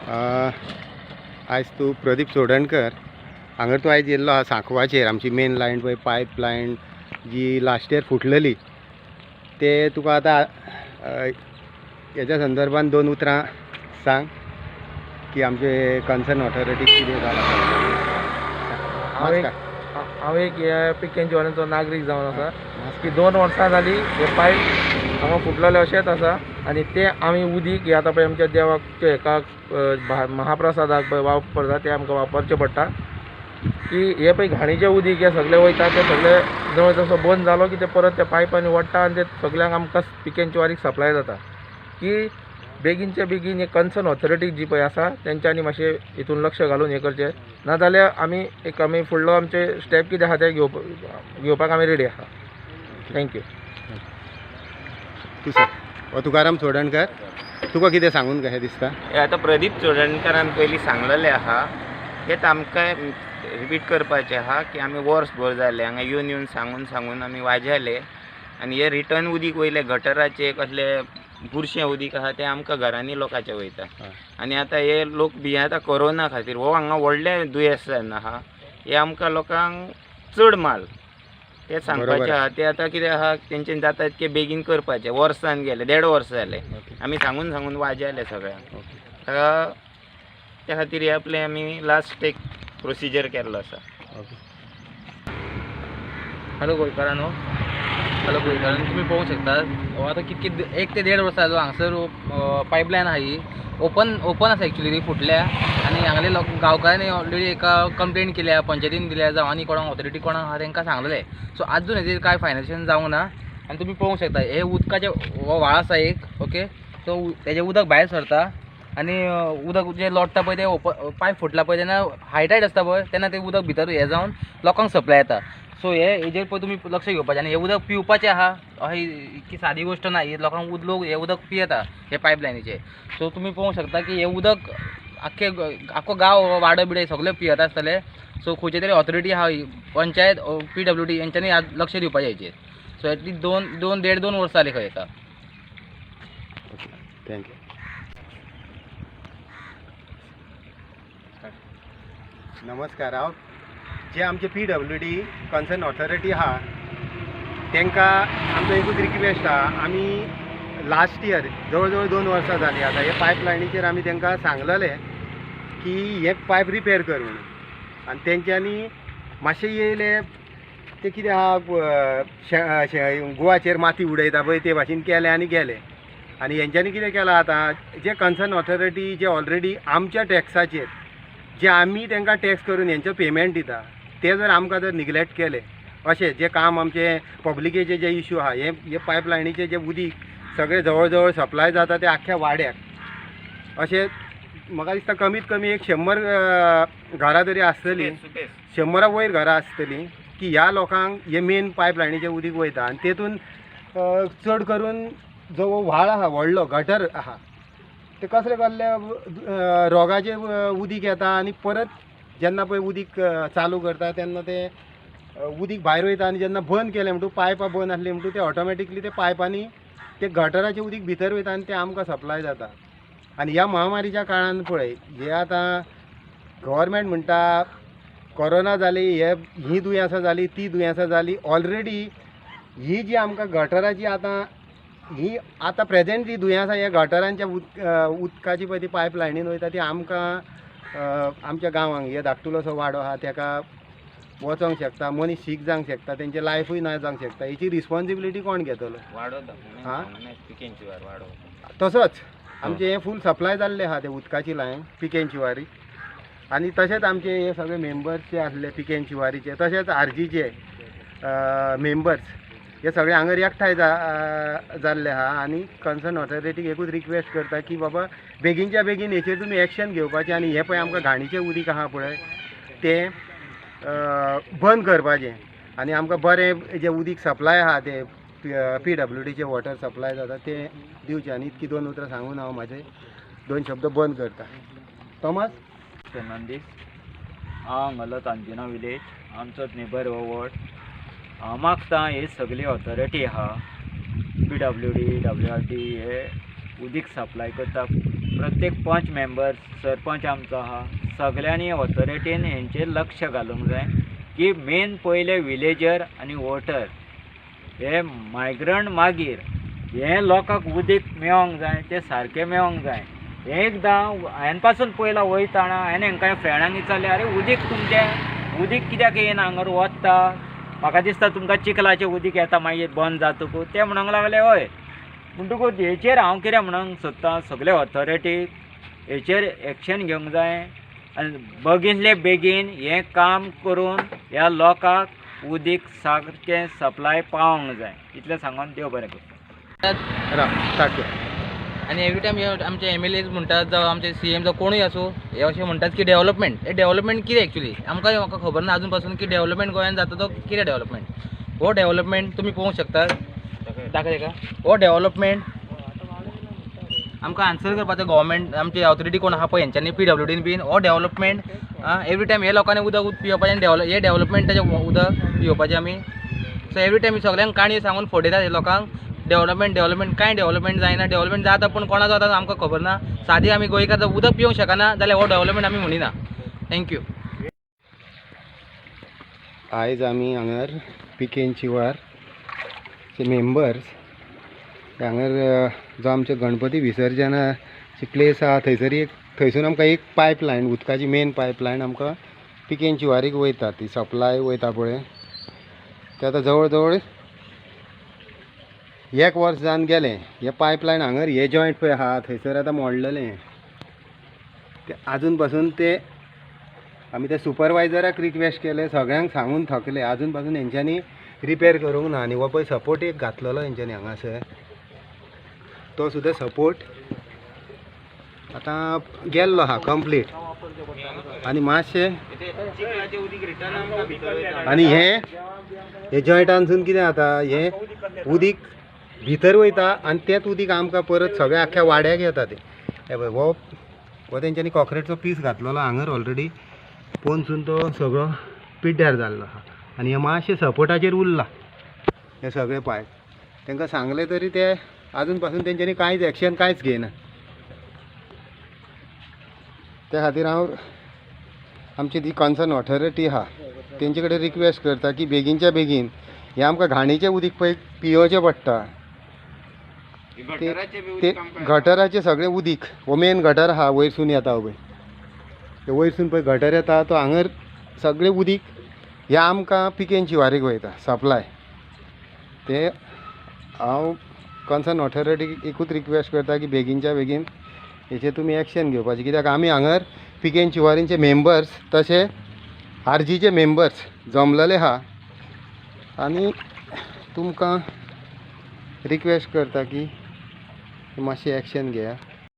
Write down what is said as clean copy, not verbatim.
आयज तूं प्रदीप सोडणकर हांगा तूं आयज येयल्लो आहा सांखवाचेर आमची मेन लायन पळय पायप लायन जी लास्ट इयर फुटलेली ते तुका आतां हेच्या संदर्भान दोन उतरां सांग की आमचे कन्सर्न ऑथॉरिटी कितें जालां. हांव एक पिकेंची वाल्यांचो नागरीक जावन आसा की 2 वर्सां जालीं हे पायप हांगा फुटलेले अशेंच आसा आनी ते आमी उदीक हे आतां पळय आमच्या देवाचे हेका महाप्रसादाक पळय वापरता ते आमकां वापरचें पडटा की हे पळय घाणीचें उदीक हे सगळें वयता ते सगळें जवळ जसो बंद जालो की ते परत त्या पायपांनी वडटा आनी ते सगळ्यांक आमकां पिकेंची वारीक सप्लाय जाता की बेगीनचे बेगीन एक कन्सर्न ऑथॉरिटी जी पळय आसा तेंच्यांनी मातशें हितून लक्ष घालून हे करचें नाजाल्यार आमी फुडलो आमचे स्टेप कितें आसा ते घेवपाक आमी रेडी आसा. थँक्यू. तुकाराम सोडणकर तुका कितें सांगून कशें दिसता? आतां प्रदीप सोडणकरान पयलीं सांगलेलें आहा हेच आमकां रिपीट करपाचें आहा की आमी वर्सभर जाले हांगा येवन सांगून आमी वाजेले आनी हे रिटर्न उदीक वयले गटराचे कसले बुरशें उदीक आहा तें आमकां घरांनी लोकांचे वयता आनी आतां हे लोक भियेता कोरोना खातीर हो हांगा व्हडलें दुयेंस जावन आहा हे आमकां लोकांक चड माल ते सांगपाचें आहा ते आतां कितें आहा तेंच्यान जाता तितकें बेगीन करपाचें. वर्सान गेले 1.5 वर्स जाले आमी सांगून वाजेले सगळ्यांक त्या खातीर हे आपले आमी लास्ट एक प्रोसिजर केल्लो आसा. हॅलो गोंयकारांनो, हॅलो गोंयकारांनो, तुम्ही पळोवंक शकता आता कितके 1 ते 1.5 वर्सां जालो हांगसर पायपलायन आहा ही ओपन आसा एक्चुअली ती फुटल्या आनी हांगले गांवकारांनी ऑलरेडी एका कंप्लेंट केल्या पंचायतीन दिल्या जावं आनी कोणाक ऑथॉरिटी कोणाक आहा तांकां सांगलेलें. सो आजून हेजेर कांय फायनॅन्शियल जावंक ना आनी तुमी पळोवंक शकता हे उदकाचे हो व्हाळ आसा एक ओके तो तेजें उदक भायर सरता आनी उदक जें लोटता पळय तें पायप फुटला पळय तेन्ना हायटायड आसता पळय तेन्ना तें उदक भितर हें जावन लोकांक सप्लाय येता. सो हेजेर पळय तुमी लक्ष घेवपाचें आनी हें उदक पिवपाचें आहा अशी इतकी सादी गोश्ट ना. हे लोकांक लोक हें उदक पियेता हे पायपलायनीचे. सो तुमी पळोवंक शकता की हें उदक आख्खो गांव वाडो बिडे सगळे पियेता आसतले. सो खंयचे तरी ऑथॉरिटी आहा पंचायत PWD यांच्यांनी लक्ष दिवपाचें हेचेर. सो एटलीस्ट 2.5 वर्सां जालीं खंय येता. थँक्यू. नमस्कार. हांव जे आमचे PWD कन्सर्न ऑथॉरिटी आहा तांकां आमचो एकूच रिक्वेस्ट आहा. आमी लास्ट इयर जवळ जवळ 2 वर्सां जालीं आतां हे पायपलायनीचेर आमी तांकां सांगलेलें की हे पायप रिपेर कर म्हणून आनी तेंच्यांनी मातशें येयले ते कितें आहा गुवाचेर माती उडयता पळय ते भाशेन केले आनी गेले. आनी हेंच्यांनी कितें केलां आतां जे कन्सर्न ऑथॉरिटी जे ऑलरेडी आमच्या टॅक्साचेर जे आमी तांकां टॅक्स करून हेंचो पेमेंट दिता ते जर आमकां जर निग्लेक्ट केले अशें जे काम आमचे पब्लिकेचे जे इश्यू आहा हे पायपलायनीचे जे उदीक सगळे जवळ जवळ सप्लाय जाता ते आख्ख्या वाड्याक अशें म्हाका दिसता कमीत कमी एक 100 घरां तरी आसतलीं 100 वयर घरां आसतलीं की ह्या लोकांक हे मेन पायपलायनीचें उदीक वयता आनी तेतून चड करून जो व्हाळ आहा व्हडलो गटर आहा ते कसले कसले रोगाचे उदीक येता आनी परत जेन्ना पळय उदीक चालू करता तेन्ना ते उदीक भायर वयता आनी जेन्ना बंद केलें म्हणटू पायपां बंद आसली म्हणटू ते ऑटोमॅटिकली ते पायपांनी ते गटराचें उदीक भितर वयता आनी ते आमकां सप्लाय जाता. आनी ह्या महामारीच्या काळान पळय हे आतां गव्हर्मेंट म्हणटा कोरोना जाली ही दुयेंसां जाली ती दुयेंसां जाली ऑलरेडी ही जी आमकां गटराची ही आतां प्रेजेंट जी दुयेंसां हे गटरांच्या उदकाची पळय ती पायपलायनीन वयता ती आमकां आमच्या गांवांक हे धाकटुलोसो वाडो आहा ताका वचोंक शकता मनीस सीक जावंक शकता तेंचे लायफूय ना जावंक शकता. हेची रिस्पॉन्सिबिलिटी कोण घेतलो? हां तसोच आमचे हे फूल सप्लाय जाल्ले आहा ते उदकाची लायन पिकेंची वारी आनी तशेंच आमचे हे सगळे मेंबर्स जे आसले पिकेंची वारीचे तशेंच आरजीचे मेंबर्स हे सगळे हांगा एकठांय जाल्ले आहा आनी कन्सर्न ऑथॉरिटीक एकूच रिक्वेस्ट करता की बाबा बेगीनच्या बेगीन हेचेर तुमी एक्शन घेवपाचें आनी हे पळय आमकां घाणीचें उदीक आहा पळय तें बंद करपाचें आनी आमकां बरें जे उदीक सप्लाय आहा ते PWDचे वॉटर सप्लाय जाता ते दिवचे. आनी इतकी 2 उतरां सांगून हांव म्हाजे 2 शब्द बंद करता. थॉमस फेर्नांदीस हांव हांगालो तांजिना विलेज आमचोच नेबर हो वॉर्ड. हांव मागता हे सगळी ऑथॉरिटी आहा PWD WRD हे उदीक सप्लाय करता प्रत्येक पंच मेंबर सरपंच आमचो आहा सगळ्यांनी ऑथॉरिटीन हेंचेर लक्ष घालूंक जाय की मेन पयले विलेजर आनी वोटर हे मायग्रंट मागीर हे लोकांक उदीक मेळोंक जाय ते सारकें मेळोंक जाय. एकदां हांवें पासून पयला वयताना हांवें हेंकां फ्रेंडांक विचारलें अरे उदीक तुमचें उदीक कित्याक येना हांगर वता म्हाका दिसता तुमकां चिखलाचें उदीक येता मागीर बंद जातकूच ते म्हणूंक लागले हय. म्हणटकूच हेचेर हांव कितें म्हणूंक सोदतां सगळे ऑथॉरिटीक हेचेर एक्शन घेवंक जाय आनी बेगिनले बेगीन हें काम करून ह्या लोकांक उदीक सारकें सप्लाय पावोंक जाय इतलें सांगून देव बरें करूं. स्टार्ट कर. आणि एवरी टायम हे आमचे MLAs म्हणटात जावं आमचे CM जावं कोणूय आसूं हे अशें म्हणटात की डेव्हलपमेंट हे डेव्हलपमेंट कितें एक्चुअली आमकां म्हाका खबर ना अजून पासून की डेव्हलपमेंट गोंयांत जाता तो कितें डेव्हलपमेंट हो डेव्हलपमेंट तुमी पळोवंक शकतात दाखय का हो डेव्हलपमेंट आमकां आन्सर करपाचो गव्हर्मेंट आमची ऑथॉरिटी कोण आहा पळय हेंच्यांनी PWDन बीन हो डेव्हलपमेंट एवरी टायम हे लोकांनी उदक पिवपाचें आनी हे डेव्हलपमेंटाचें उदक पिवपाचें आमी सो एवरी टायम सगळ्यांक काणयो सांगून फटयतात हे लोकांक डेव्हलपमेंट कांय डेव्हलपमेंट जायना डेव्हलपमेंट जाता पूण कोणाचो जाता आमकां खबर ना सादी आमी गोंयकार उदक पिवंक शकना जाल्यार हो डेव्हलपमेंट आमी म्हणिना. थँक्यू. आयज आमी हांगर पिकेंचीवार चे मेंबर्स हांगर जो आमचे गणपती विसर्जनाची प्लेस आहा थंयसून आमकां एक पायपलायन उदकाची मेन पायपलायन आमकां पिकेंचीवारीक वयता ती सप्लाय वयता पळय ते आतां जवळ जवळ 1 वर्स जावन गेलें. हे पायपलायन हांगर हे जॉयंट पळय आहा थंयसर आतां मोडलेलें ते आजून पासून ते आमी ते सुपरवायझराक रिक्वेस्ट केले सगळ्यांक सांगून थकले आजून पासून हेंच्यांनी रिपेर करूंक ना. आनी हो पळय सपोर्ट एक घातलेलो हेंच्यांनी हांगासर तो सुद्दां सपोर्ट आतां गेल्लो आहा कंप्लीट आनी मातशें आनी हे जॉयंटानसून कितें जाता हे उदीक भितर वयता आनी तेंच उदीक आमकां परत सगळ्या आख्या वाड्याक येता ते हे पळय हो तेंच्यांनी कॉक्रेटचो पीस घातलेलो हांगर ऑलरेडी पोंदसून तो सगळो पिड्ड्यार जाल्लो आहा आनी हे मातशे सपोर्टाचेर उरला हे सगळे पायप तांकां सांगले तरी ते आजून पासून तेंच्यांनी कांयच एक्शन कांयच घेयना. त्या खातीर हांव आमची ती कन्सर्न ऑथॉरिटी आहा तेंचे कडेन रिक्वेस्ट करता की बेगीनच्या बेगीन हे आमकां घाणीचें उदीक पळय पियोवचें पडटा ते गटराचें सगळें उदीक हो मेन गटर आहा वयरसून येता पळय ते वयरसून पळय गटर येता तो हांगर सगळें उदीक हे आमकां पिकेंचीवारीक वयता सप्लाय ते हांव कन्सर्न ऑथॉरिटीक एकूच रिक्वेस्ट करता की बेगीनच्या बेगीन हेचेर तुमी एक्शन घेवपाचें कित्याक आमी हांगर पिकेंचीवारींचे मेंबर्स तशे RGचे मेंबर्स जमलेले आहा आनी तुमकां रिक्वेस्ट करता की मातशें एक्शन घेया.